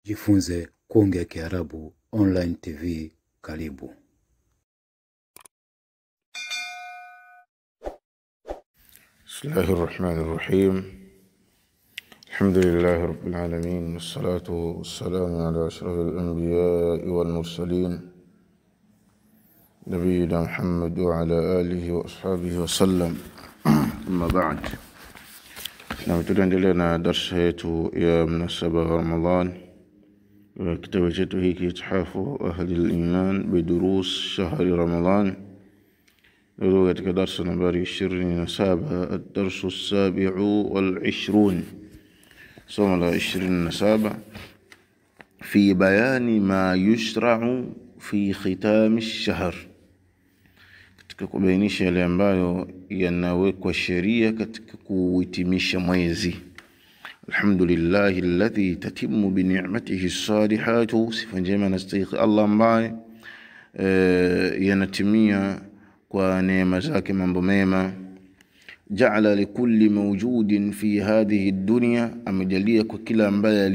Jifunze kuongea Kiarabu online TV. Karibu. Bismillahir Rahmanir Rahim. Alhamdulillahi Rabbil Alamin. Wassalatu wassalamu ala ashrafil anbiya'i wal mursalin. Nabiyyina Muhammad wa ala alihi wa ashabihi wa sallam. Amma ba'd. Tunaendelea na darasa yetu ya mnasaba Ramadhan. Kitabu chetu hiki Ithafu Ahli al-Iman bidurus shahri Ramadhan. Leo katika darasa nambari 27, ad-darsu as-sabi'u wal-20. Somo la 27 fi bayani ma yushra'u fi khitam ash-shahr. Katika kubainisha yale ambayo yanawekwa sheria katika kuhitimisha mwezi. Alhamdulillahi alladhi tatimmu bi ni'matihi as-salihatu. Sifa njema na stahiki Allah ambaye yanatimia kwa neema zake mambo mema. Ja'ala likulli mawjudin fi hadhihi ad-dunya, amejalia kwa kila ambaye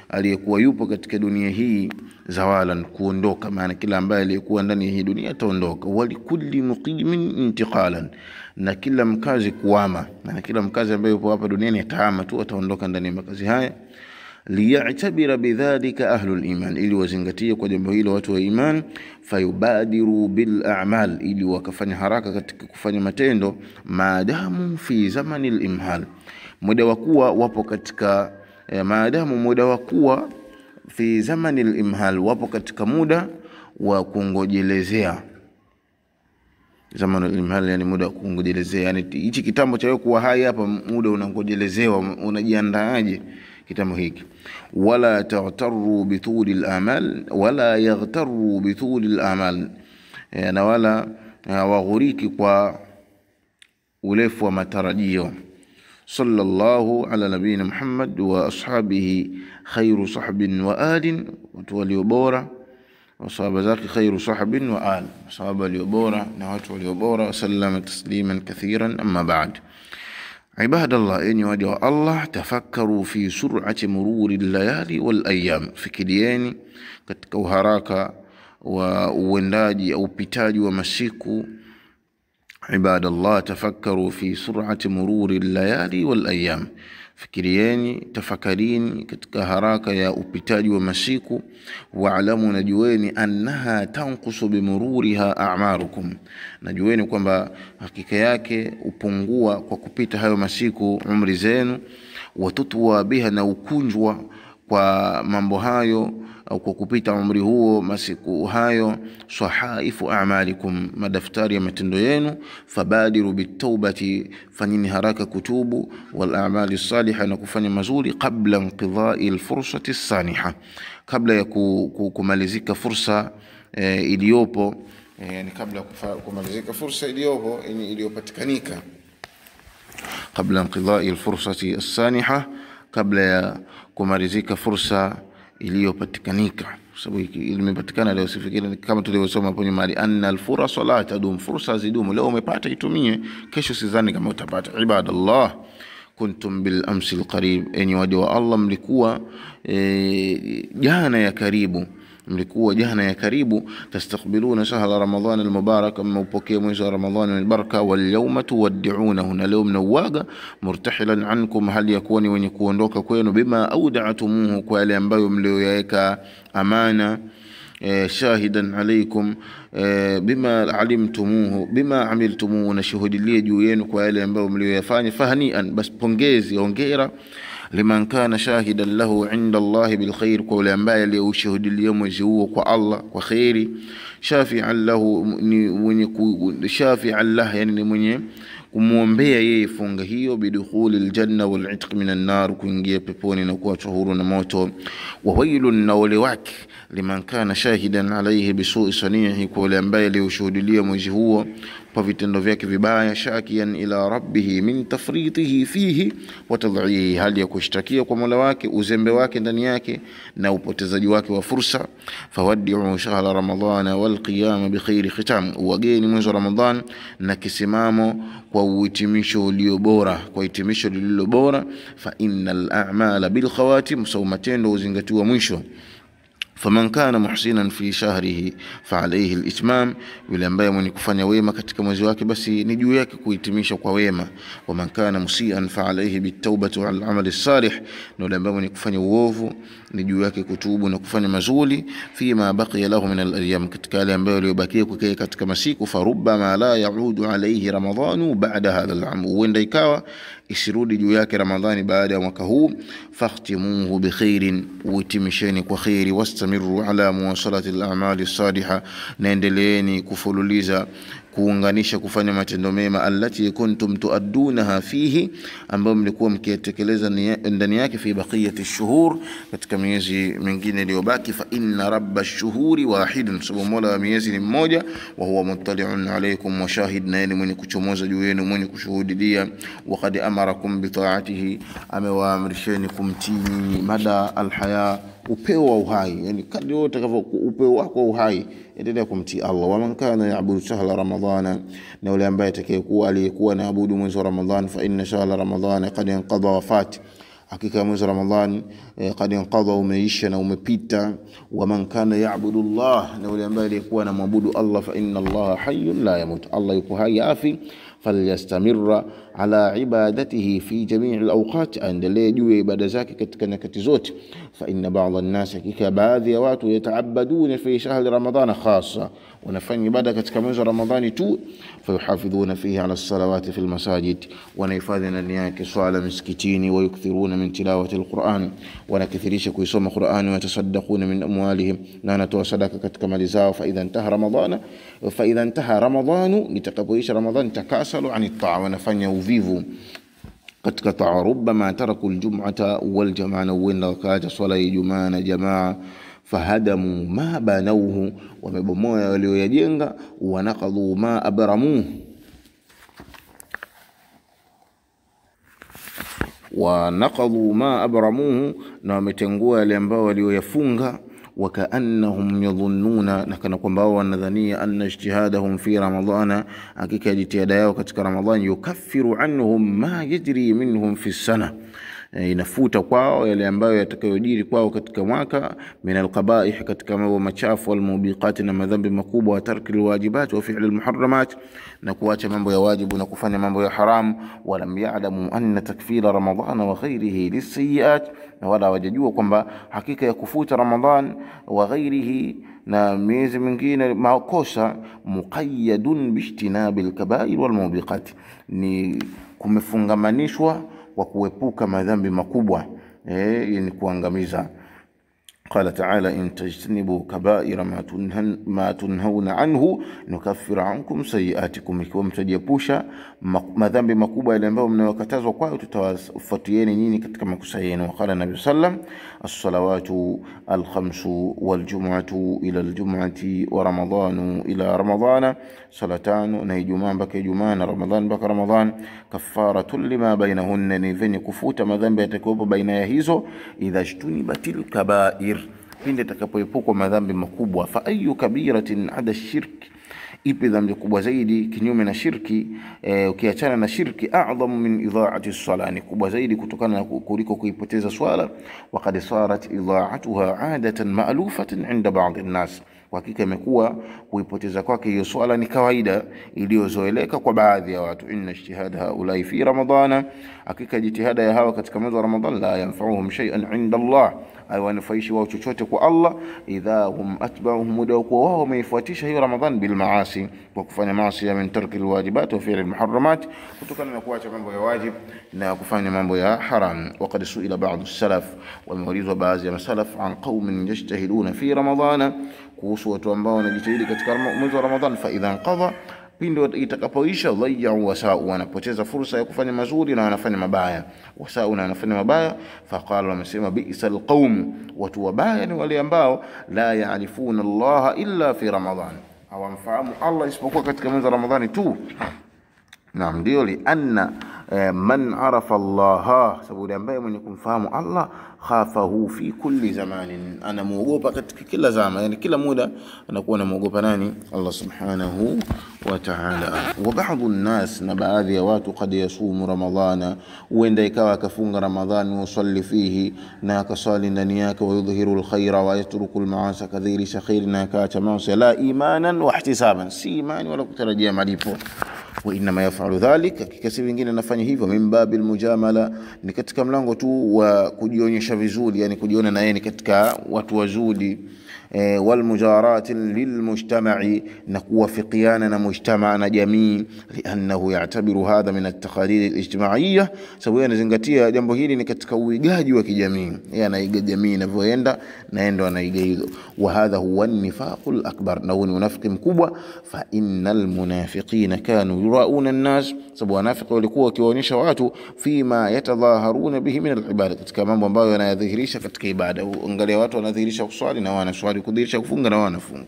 aliyekuwa yupo katika dunia hii zawalan, kuondoka. Maana kila ambaye aliyekuwa ndani ya hii dunia ataondoka. Wa likulli muqimin intiqalan, na kila mkazi kuama. Na kila mkazi ambaye yupo hapa duniani atahama tu, ataondoka ndani ya makazi haya. Liya'tabira bidhalika ahlul iman, ili wazingatie kwa jambo hilo watu wa iman. Fayubadiru bil a'mal, ili wakafanya haraka katika kufanya matendo. Maadamu fi zamani al-imhal, muda wa kuwa wapo katika maadamu muda wa kuwa fi zamani al-imhal, wapo katika muda wa kungojelezea. Zamani al-imhal yani muda wa kungojelezea, yani hichi kitambo cha kuwa hai hapa, muda unangojelezewa, unajiandaaje kitambo hiki. Wala taghtarru bituli al-amal, wala yaghtarru bituli al-amal, na wala waghuriki kwa urefu wa matarajio. Sallallahu ala nabiyina Muhammad wa ashabihi khairu sahbin wa alin, watu waliobora wa sahaba zake khairu sahbin wa al, sahaba waliobora na watu waliobora. Sallama tasliman kathiran. Amma ba'd. Ibadallah, enyi waja wa Allah, tafakkaru fi sur'ati mururi al-layali wal ayyam, fikirieni katika uharaka wa uendaji au upitaji wa masiku. Ibadallah, tafakkaru fi sur'ati mururi al-layali wal ayyam, fikirieni, tafakarini katika haraka ya upitaji wa masiku. Wa'lamu, najueni, annaha tanqusu bimururiha a'marukum, najueni kwamba hakika yake upungua kwa kupita hayo masiku umri zenu. Watutwa biha, na ukunjwa kwa mambo hayo au kwa kupita umri huo masiku hayo. Sahaifu a'malikum, madaftari ya matendo yenu. Fabadiru bitawbati, fanyeni haraka kutubu. Wal a'mali salihah, na kufanya mazuri. Qabla inqidha'i al-fursati as-saniha, kabla ya kumalizika fursa iliyopo, yani kabla kumalizika fursa iliyopo, yani iliyopatikanika. Qabla inqidha'i al-fursati as-saniha, kabla ya kumalizika fursa iliyopatikanika. Sababu ilimepatikana leo, sifikiri kama tulivyosoma hapo nyuma, anna al-fursa la tadum, fursa zidumu. Leo umepata itumie, kesho sidhani kama utapata. Ibadallah, kuntum bil amsi al-qarib, enyi waja wa Allah, mlikuwa jana ya karibu, mlikuwa jana ya karibu. Tastakbiluna shahra Ramadhan al-mubarak, mupokea mwezi wa Ramadhan al-baraka. Wal yawma tuwaddi'unahu, na leo mnauaga. Murtahilan ankum, hali yakuwa ni wenye kuondoka kwenu. Bima auda'tumuhu, kwa yale ambayo mlioyaweka amana. Shahidan alaykum bima alimtumuhu, bima amiltumuhu, na shuhudilie juu yenu kwa yale ambayo mlioyafanya. Fahanian, bas pongezi, hongera. Liman kana shahidan lahu inda Allah bil khair, kwa yule ambaye aliyoshuhudia mwezi huo kwa Allah kwa khairi. Shafi'an lahu, ni mwenye shafi'an lah, yani ni mwenye kumuombea yeye funga hiyo. Bidukhuli aljanna wal itq minan nar, kuingia peponi na kuachwa huru na moto. Wa wailun, na ole wake, liman kana shahidan alayhi bisu'i sanihi, kwa yule ambaye aliyoshuhudia mwezi huo kwa vitendo vyake vibaya, shakian ila rabbih min tafritihi fihi wa tadhihi, hali ya kushtakia kwa Mola wake uzembe wake ndani yake na upotezaji wake wa fursa. Fawaddi'u shahra ramadhana wal qiyam bi khairi khitam, wageni mwezi wa Ramadhan na kisimamo kwa uhitimisho ulio bora, kwa hitimisho lililo bora. Fa innal a'mala bil khawatim, so matendo uzingatiwa mwisho. Faman kana muhsinan fi shahrihi fa alayhi al-itmam, yule ambaye mwenye kufanya wema katika mwezi wake basi ni juu yake kuhitimisha kwa wema. Wa man kana musian fa alayhi bit-taubati wal amali salih, na yule ambaye mwenye kufanya uovu ni juu yake kutubu na kufanya mazuri. Fima baqiya lahu min al-ayyam, katika yale ambayo yaliyobakia kwake katika masiku. Fa rubbama la yaudu alayhi ramadhanu ba'da hadha al-'am, huenda ikawa isirudi juu yake Ramadhani baada ya mwaka huu. Fakhtimuhu bi khairin, uhitimisheni kwa khairi. Wastamiru ala muwasalati al-a'mali as-salihah, naendeleeni kufululiza kuunganisha kufanya matendo mema. Allati kuntum tuaddunaha fihi, ambayo mlikuwa mkitekeleza ndani yake. Fi baqiyati ash-shuhur, katika miezi mingine iliyobaki. Fa inna rabba ash-shuhuri wahidun, sababu Mola wa miezi ni mmoja. Wa huwa muttali'un alaykum wa shahid, na yeye mwenye kuchomoza juu yenu, mwenye kushuhudia. Wa qad amarakum bi ta'atihi, amewaamrisheni kumtii mada al-haya, upeo wa uhai, yani kadri utakavyo upeo wako wa uhai endelea kumtii Allah. Wa man kana ya'budu shahra ramadhana, na yule ambaye atakayekuwa aliyekuwa naabudu mwezi wa Ramadhan. Fa inna shahra ramadhana qad inqadha wafat, hakika mwezi wa Ramadhan qad inqadha, umeisha na umepita. Wa man kana ya'budu Allah, na yule ambaye aliyekuwa anamwabudu Allah. Fa inna Allah hayyun la yamut, Allah yuko hai afi. Falyastamirra ala ibadatihi fi jami' al-awqat, aendelee juu ya ibada zake katika nyakati zote. Fa inna ba'd an-nas, hakika baadhi ya watu yataabaduna fi shahri ramadhana khassa, wanafanya ibada katika mwezi wa Ramadhani tu. Fayuhafidhuna fihi ala as-salawati fi al-masajid, wanahifadhi ndani yake swala miskitini. Wa yukthiruna min tilawati al-Qur'an, wanakithirisha kuisoma Qur'ani. Wa yatasaddaquna min amwalihim, na wanatoa sadaka katika mali zao. Fa idha intaha ramadhanu, litakapoisha Ramadhani, takasalu ani at-ta'a, wanafanya uvivu katika taa. Rubbama taraku al-jum'ata wal jama'ana, wenda wakaacha swala ya Ijumaa na jamaa. Fahadamu ma banawhu, wamebomoa walioyajenga. Wanaqadhu ma abramuhu, na wametengua yale ambao walioyafunga. Wakaannahum yadhunnuna, na kana kwamba wao wanadhania anna ijtihadahum fi ramadhana, hakika jitihada yao katika Ramadhani, yukaffiru anhum ma yajri minhum fi sana, inafuta kwao yale ambayo yatakayojiri kwao katika mwaka. Min alqabaih, katika mambo machafu. Walmubiqat, na madhambi makubwa. Wa tarki alwajibat wa fi'l almuharramat, na kuacha mambo ya wajibu na kufanya mambo ya haram. Walam ya'lamu anna takfira ramadhana wa ghayrihi lisayiat, na wala wajajua kwamba hakika ya kufuta Ramadhan wa ghayrihi na miezi mingine makosa, muqayyadun bijtinabi alkabair walmubiqat, ni kumefungamanishwa wa kuepuka madhambi makubwa, yani kuangamiza. Qala ta'ala, in tajtanibu kaba'ira ma tunhauna anhu nukaffir ankum sayiatikum, ikiwa mtajiepusha madhambi makubwa yale ambayo mnayokatazwa kwayo, tutawafuatieni nyinyi katika makosa yenu. Qala Nabii sallam, as-salawatu al-khamsu wal-jum'atu ila al-jum'ati wa ramadhanu ila ramadhana, salatanu, na Ijumaa mpaka Ijumaa na Ramadhan mpaka Ramadhan. Kafaratun lima bainahunna, ni venye kufuta madhambi yatakayopo baina ya hizo. Idha ijtunibatil kaba'ir, pindi takapoepukwa madhambi makubwa. Fa ayu kabiratin ada shirk, ipi dhambi kubwa zaidi kinyume na shirki, ukiachana na shirki. A'dhamu min idha'ati as-salah, ni kubwa zaidi kutokana na kuliko kuipoteza swala. Wa qad sarat idha'atuha 'adatan ma'lufatan 'inda ba'd an-nas, hakika imekuwa kuipoteza kwake hiyo swala ni kawaida iliyozoeleka kwa baadhi ya watu. Inna ijtihada haulai fi ramadhana, hakika jitihada ya hawa katika mwezi wa Ramadhan, la yanfa'uhum shay'an 'inda Allah, haiwanufaishi wao chochote kwa Allah. Idha hum atba'uhum, muda kwa wao wameifuatisha hiyo Ramadhan bil maasi, kwa kufanya maasi, min tarki alwajibat wa fi'l almuharramat, kutokana na kuacha mambo ya wajib na kufanya mambo ya haram. Wa qad su'ila ba'd as-salaf, wameulizwa baadhi ya masalaf, an qaumin yajtahiduna fi ramadhana, kuhusu watu ambao wanajitahidi katika mwezi wa Ramadhan. Fa idha qadha, pindi itakapoisha, dhayya'u wasa'u, wanapoteza fursa ya kufanya mazuri na wanafanya mabaya. Wasa'u, na wanafanya mabaya. Faqala, wamesema, bi'sal qaum, watu wabaya ni wale ambao la ya'rifuna Allah illa fi Ramadhan, hawamfahamu Allah isipokuwa katika mwezi wa Ramadhani tu. Naam, ndio lianna man arafa Allah, sababu ambaye mwenye kumfahamu Allah khafahu fi kulli zamanin, anamuogopa katika kila zama, yani kila muda anakuwa anamuogopa nani? Allah subhanahu wa ta'ala. Wa ba'dhu an-nas, na baadhi ya watu, qad yasumu ramadhana, huenda ikawa akafunga Ramadhani, usalli fihi, na akasali ndani yake, wa yudhihiru al-khaira wa yatruku al-ma'asi, kadhirisha khairi na akaacha maasi, la imanan wa ihtisaban, si imani wala kutarajia malipo. Wa inma yaf'alu dhalik, hakika si wengine anafanya hivyo, min babil mujamala, ni katika mlango tu wa kujionyesha vizuri, yani kujiona na yeye ni katika watu wazuri, wal mujarat lil mujtama'i, na kuwafikiana na mujtama na jamii, liannahu ya'tabiru hadha min at-taqalid al-ijtima'iyya, sababu anazingatia jambo hili ni katika uigaji wa kijamii, yeye anaiga jamii inavyoenda na ndo anaiga hilo. Wa hadha huwa an-nifaqul akbar, na huwa ni unafiki mkubwa. Fa innal munafiqina kanu yurauna an-nas, sababu wanafiki walikuwa wakiwaonyesha watu fima yatadhaharuna bihi min al-ibada, katika mambo ambayo yanayadhihirisha katika ibada. Angalia watu wanadhihirisha kuswali na wanaswali, kudhihirisha kufunga na wanafunga.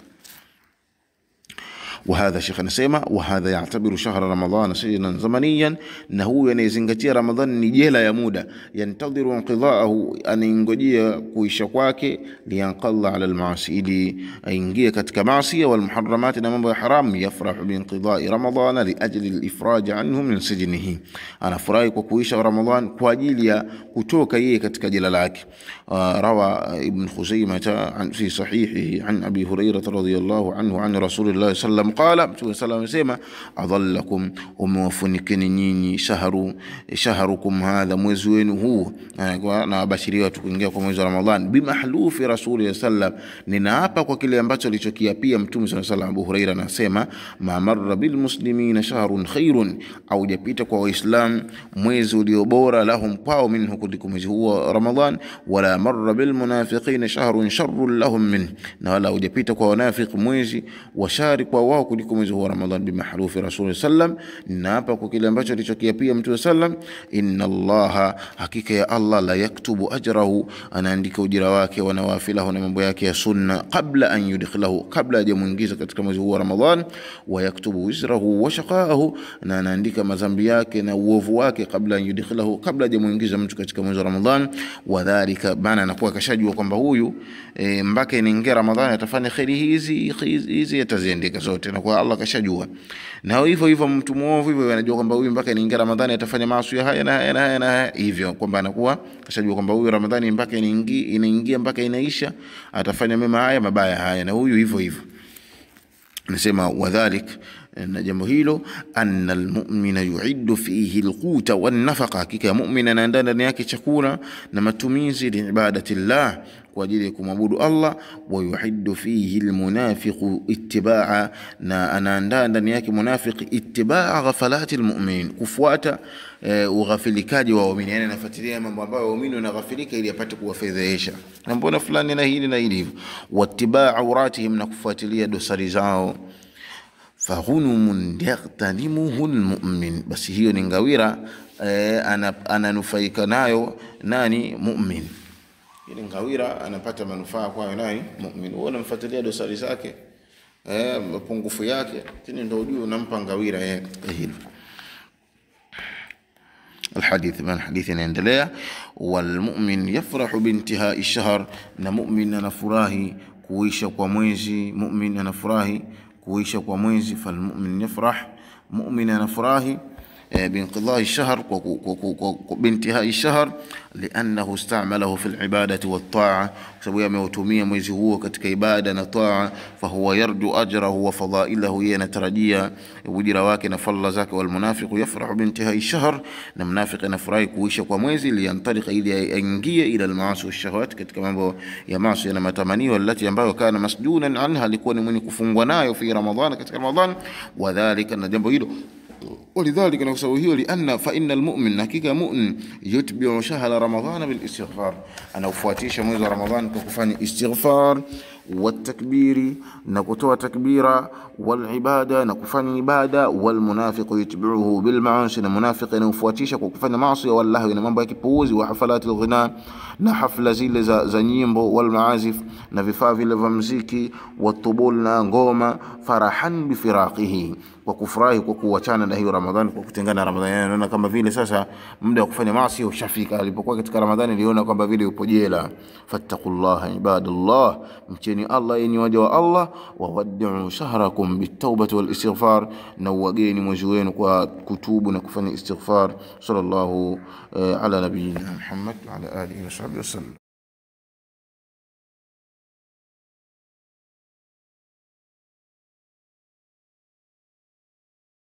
وهذا شيخ نسيما وهذا يعتبر شهر رمضان سجنا زمنيا، نهو ينزنغتيا رمضان نجيلا يمودا، ينتظر انقضاءه أن ينجي كويشكواك لينقض على المعاصي، إلي ينجي كتك معصية والمحرمات نمام حرام، يفرح بانقضاء رمضان لأجل الإفراج عنه من سجنه. أنا فرايك وكويش رمضان كواجيليا كتوك كتك جلالك. روى ابن خزيمة في صحيحه عن أبي هريرة رضي الله عنه عن رسول الله صلى الله عليه وسلم قال صلى الله عليه وسلم أضلكم وموفنكني نيني شهركم هذا mwezi wenu huu, na bashiriwa tukuingia kwa mwezi wa Ramadhan, bimahlufi Rasul sallam, ninaapa kwa kile ambacho alichokiapia Mtume sallallahu alayhi wasallam. Abu Huraira anasema ma marra bil muslimina shahrun khairun, au japita kwa Waislamu mwezi ulio bora lahum kwao minhu, kuliko mwezi huu wa Ramadhan, wala marra bil munafiqina shahrun sharrun lahum min, na wala hujapita kwa wanafiki mwezi wa shari kwa wao kuliko mwezi wa Ramadhan, bimahlufi Rasul sallam, na hapa kwa kile ambacho alichokiapia Mtume sallam. Inna Allaha, hakika ya Allah, la yaktubu ajrahu, anaandika ujira wake, wa nawafilahu, na mambo yake ya sunna, qabla an yudkhilahu, kabla hajamuingiza katika mwezi wa Ramadhan, wa yaktubu wizrahu wa shaqaahu, na anaandika madhambi yake na uovu wake, kabla an yudkhilahu, kabla hajamuingiza mtu katika mwezi wa Ramadhan. Wa dhalika, maana anakuwa kashajua kwamba huyu mpaka inaingia Ramadhani atafanya khairi hizi ataziandika zote, na kwa Allah kashajua. Na hivyo mtu muovu hivyo anajua kwamba huyu mpaka inaingia Ramadhani atafanya maasi haya na haya na hivyo, kwamba anakuwa kashajua kwamba huyu Ramadhani mpaka inaingia mpaka inaisha atafanya mema haya mabaya haya, na huyu hivyo. Nasema wadhalik, na jambo hilo, anna almu'mina yu'iddu fihi alquta wan nafaqa, hakika mu'mina anaandaa ndani yake chakula na matumizi li ibadatillah, kwa ajili ya kumwabudu Allah. Wa yuhiddu fihi almunafiqu ittiba'a, na anaandaa ndani yake munafiki ittiba'a ghafalati almu'min, kufuata ughafilikaji wa waumini, yani anafuatilia mambo ambayo waumini wanaghafilika ili apate kuwafedhesha, na mbona fulani na hili na hili, wattiba'a awratihim, na kufuatilia dosari zao. Faghunumun yaghtanimuhu almu'min, basi hiyo ni ngawira ananufaika nayo nani? Mu'min. Ile ngawira anapata manufaa kwa nani? Mu'min. Wewe unamfuatilia dosari zake, mapungufu yake, tena ndio ujue unampa ngawira yeye hilo. الحديث من حديث يندلع. والمؤمن يفرح بانتهاء الشهر، na mu'min anafurahi kuisha kwa mwezi. Mu'min anafurahi kuisha kwa mwezi. Falmu'min yafrah, mu'min anafurahi بانقضاء الشهر بانتهاء الشهر، لأنه استعمله في العبادة والطاعة، سبب يموتمية mwezi huo katika ibada na taa. فهو يرجو أجره وفضائله، ينترجيا ujira wake na fadhila zake. والمنافق يفرح بانتهاء الشهر، na mnafiki anafurahi kuisha kwa mwezi, liyantalika, ili aingie ila almaasi washahawat, katika mambo ya maasi na matamanio, alati ambayo kana masjunan anha, alikuwa ni mwenye kufungwa nayo fi Ramadhan, katika Ramadhan. Wadhālika, na jambo hilo ولذلك نفسه لأن فإن المؤمن حقيقة مؤمن يتبع شهر رمضان بالاستغفار. أنا أفواتيش mwezi رمضان كفاني استغفار والتكبير نكتوى تكبيرا والعبادة نكفاني عبادة والمنافق يتبعه بالمعاصي المنافق نفواتيش كفاني معصية والله نمبا كيبوزي وحفلات الغناء نحفل زيل زنيمبو والمعازف نففا في لفمزيكي والطبول نغوما فرحا بفراقه وكفراhi kwa kuachana na hiyo Ramadhani, kwa kutengana Ramadhani. Anaona kama vile sasa muda wa kufanya maasi ushafika. Alipokuwa katika Ramadhani aliona kwamba vile upo jela. Fattaqullaha ibadallah, mcheni Allah yenye waja wa Allah, wa wad'u shahrakum bitawbati wal istighfar, na wageni mwezi wenu kwa kutubu na kufanya istighfar. Sallallahu ala nabiyyina Muhammad wa ala alihi wa sahbihi wasallam.